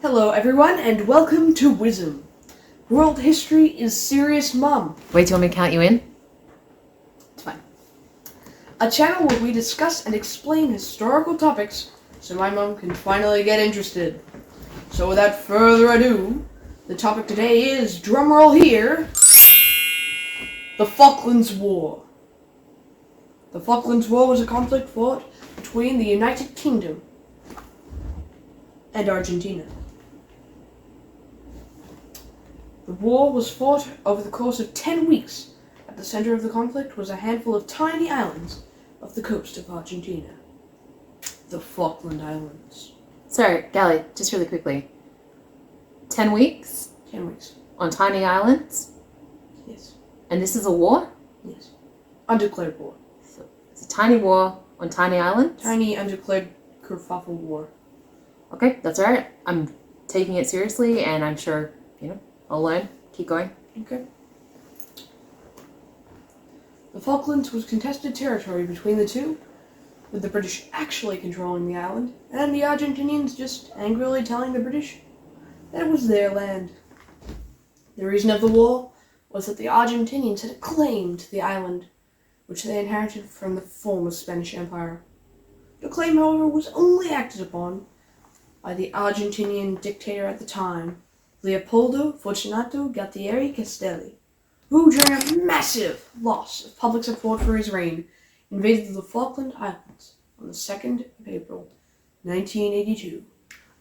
Hello everyone and welcome to WHISM. World History is Serious Mom. Wait, do you want me to count you in? It's fine. A channel where we discuss and explain historical topics so my mom can finally get interested. So without further ado, the topic today is, drumroll here, the Falklands War. The Falklands War was a conflict fought between the United Kingdom and Argentina. The war was fought over the course of 10 weeks. At the center of the conflict was a handful of tiny islands off the coast of Argentina. The Falkland Islands. Sorry, Gally, just really quickly. 10 weeks 10 weeks. on tiny islands, Yes. and this is a war? Yes. Undeclared war. So it's a tiny war on tiny islands? Tiny undeclared kerfuffle war. Okay, that's alright. I'm taking it seriously, and I'm sure, I'll learn. Keep going. Okay. The Falklands was contested territory between the two, with the British actually controlling the island, and the Argentinians just angrily telling the British that it was their land. The reason of the war was that the Argentinians had claimed the island, which they inherited from the former Spanish Empire. The claim, however, was only acted upon by the Argentinian dictator at the time, Leopoldo Fortunato Galtieri Castelli, who, during a massive loss of public support for his reign, invaded the Falkland Islands on the 2nd of April, 1982.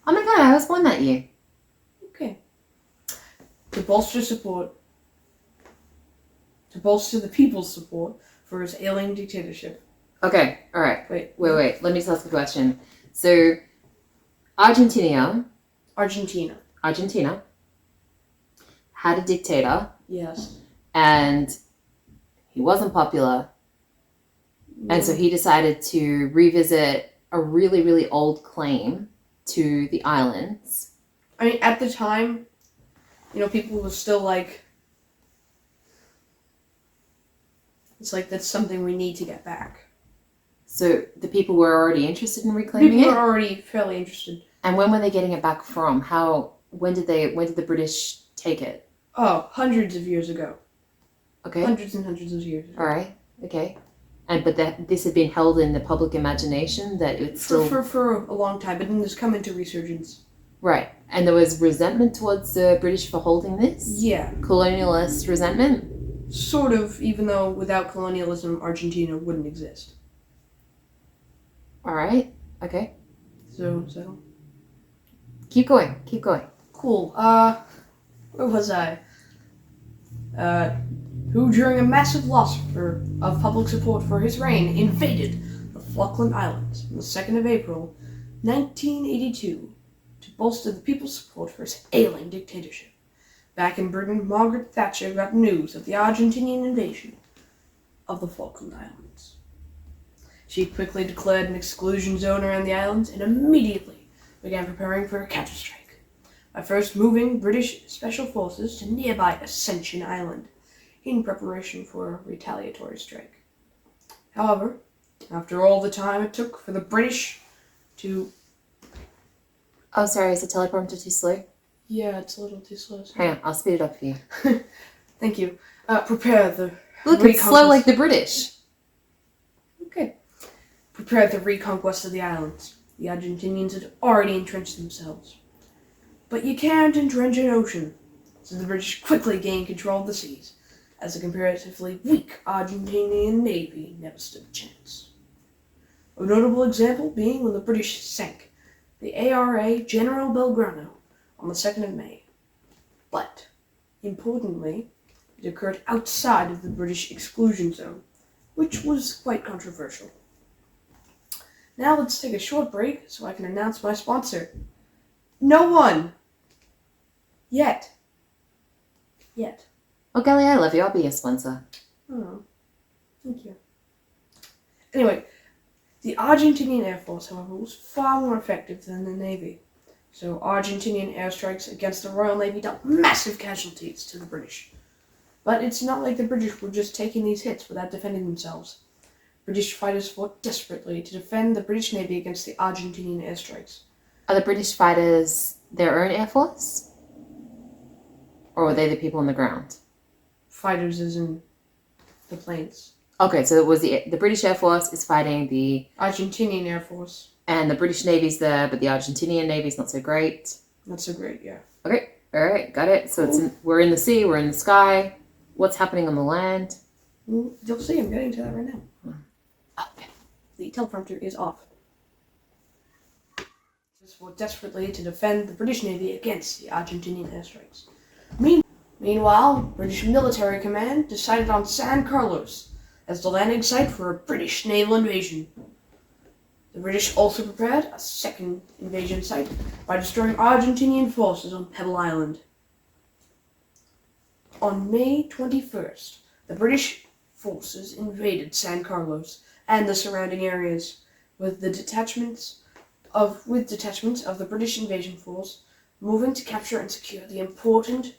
Oh my god, I was born that year. Okay. To bolster the people's support for his ailing dictatorship. Okay, alright. Wait. Let me just ask a question. So, Argentina had a dictator, Yes. and he wasn't popular, and so he decided to revisit a really, really old claim to the islands. I mean, at the time, people were still like, it's like, that's something we need to get back. So the people were already interested in reclaiming People it? were already fairly interested. And when were they getting it back from? When did the British take it? Oh, hundreds of years ago. Okay. Hundreds and hundreds of years ago. All right. Okay. But this had been held in the public imagination that it's still... For a long time, but then it's come into resurgence. Right. And there was resentment towards the British for holding this? Yeah. Colonialist resentment? Sort of, even though without colonialism, Argentina wouldn't exist. All right. Okay. So... Keep going. Cool. Where was I? Who, during a massive loss of public support for his reign, invaded the Falkland Islands on the 2nd of April, 1982, to bolster the people's support for his ailing dictatorship. Back in Britain, Margaret Thatcher got news of the Argentinian invasion of the Falkland Islands. She quickly declared an exclusion zone around the islands and immediately began preparing for a counterstrike, by first moving British special forces to nearby Ascension Island in preparation for a retaliatory strike. However, after all the time it took for the British to... Oh, sorry. Is the teleprompter too slow? Yeah, it's a little too slow. Hang on. I'll speed it up for you. Thank you. Prepare the... Look, it's slow like the British. Okay. Prepare the reconquest of the islands. The Argentinians had already entrenched themselves. But you can't entrench an ocean, so the British quickly gained control of the seas, as a comparatively weak Argentinian navy never stood a chance. A notable example being when the British sank the ARA General Belgrano on the 2nd of May. But, importantly, it occurred outside of the British exclusion zone, which was quite controversial. Now let's take a short break so I can announce my sponsor. No one! Yet. Oh, Gally, I love you. I'll be your sponsor. Oh, thank you. Anyway, the Argentinian Air Force, however, was far more effective than the Navy. So Argentinian airstrikes against the Royal Navy dealt massive casualties to the British. But it's not like the British were just taking these hits without defending themselves. British fighters fought desperately to defend the British Navy against the Argentinian airstrikes. Are the British fighters their own air force? Or were they the people on the ground? Fighters is in the planes. Okay, so it was the British Air Force is fighting the... Argentinian Air Force. And the British Navy's there, but the Argentinian Navy's not so great. Not so great, yeah. Okay, all right, got it. So we're in the sea, we're in the sky. What's happening on the land? Well, you'll see, I'm getting to that right now. Okay. The teleprompter is off. This fought desperately to defend the British Navy against the Argentinian airstrikes. Meanwhile, British military command decided on San Carlos as the landing site for a British naval invasion. The British also prepared a second invasion site by destroying Argentinian forces on Pebble Island. On May 21st, the British forces invaded San Carlos and the surrounding areas with detachments of the British invasion force moving to capture and secure the important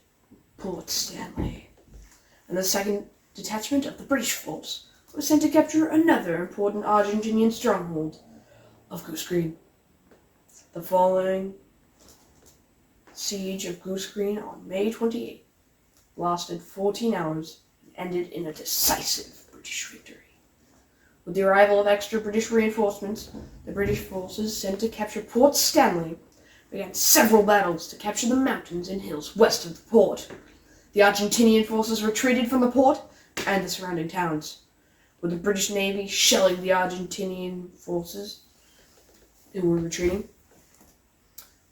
Port Stanley. And the second detachment of the British force was sent to capture another important Argentinian stronghold of Goose Green. The following siege of Goose Green on May 28th lasted 14 hours and ended in a decisive British victory. With the arrival of extra British reinforcements, the British forces sent to capture Port Stanley began several battles to capture the mountains and hills west of the port. The Argentinian forces retreated from the port and the surrounding towns, with the British Navy shelling the Argentinian forces who were retreating.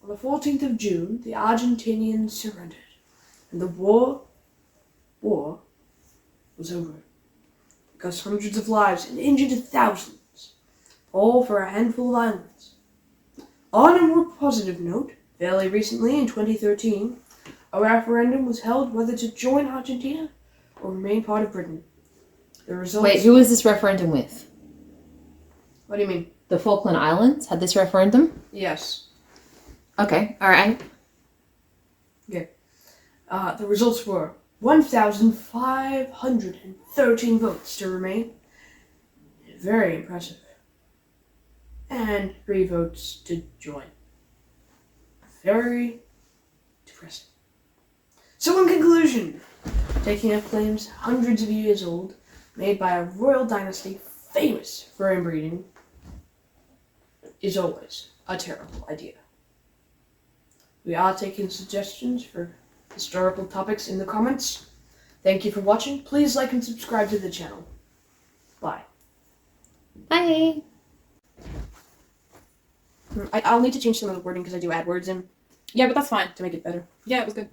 On the 14th of June, the Argentinians surrendered, and the war was over. It cost hundreds of lives and injured thousands, all for a handful of islands. On a more positive note, fairly recently in 2013, a referendum was held whether to join Argentina or remain part of Britain. The results... Wait, who was this referendum with? What do you mean? The Falkland Islands had this referendum? Yes. Okay, all right. Okay. The results were 1,513 votes to remain. Very impressive. And 3 votes to join. Very depressing. So in conclusion, taking up claims hundreds of years old, made by a royal dynasty famous for inbreeding, is always a terrible idea. We are taking suggestions for historical topics in the comments. Thank you for watching. Please like and subscribe to the channel. Bye. Bye. I'll need to change some of the wording because I do add words in Yeah, but that's fine. to make it better. Yeah, it was good.